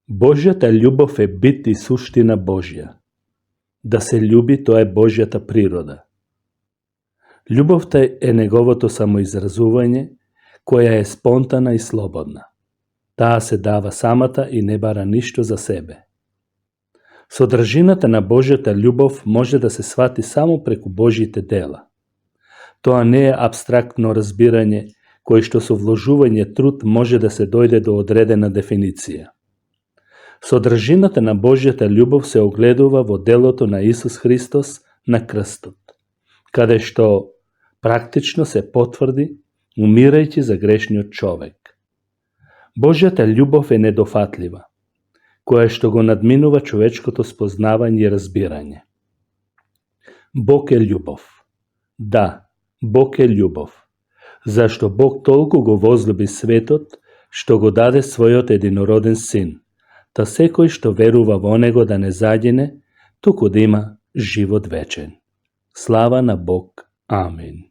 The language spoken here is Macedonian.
Божјата љубов е бит и суштина Божја. Да се љуби, тоа е Божјата природа. Љубовта е неговото самоизразување, која е спонтана и слободна. Таа се дава самата и не бара ништо за себе. Содржината на Божјата љубов може да се свати само преку Божјите дела. Тоа не е апстрактно разбирање, кој што со вложување труд може да се дојде до одредена дефиниција. Содржината на Божјата љубов се огледува во делото на Исус Христос на крстот, каде што практично се потврди, умирајќи за грешниот човек. Божјата љубов е недофатлива, која што го надминува човечкото спознавање и разбирање. Бог е љубов. Да, Бог е љубов, зашто Бог толку го возлюби светот, што го даде својот единороден син, та секој што верува во него да не загине, туку да има живот вечен. Слава на Бог. Амин.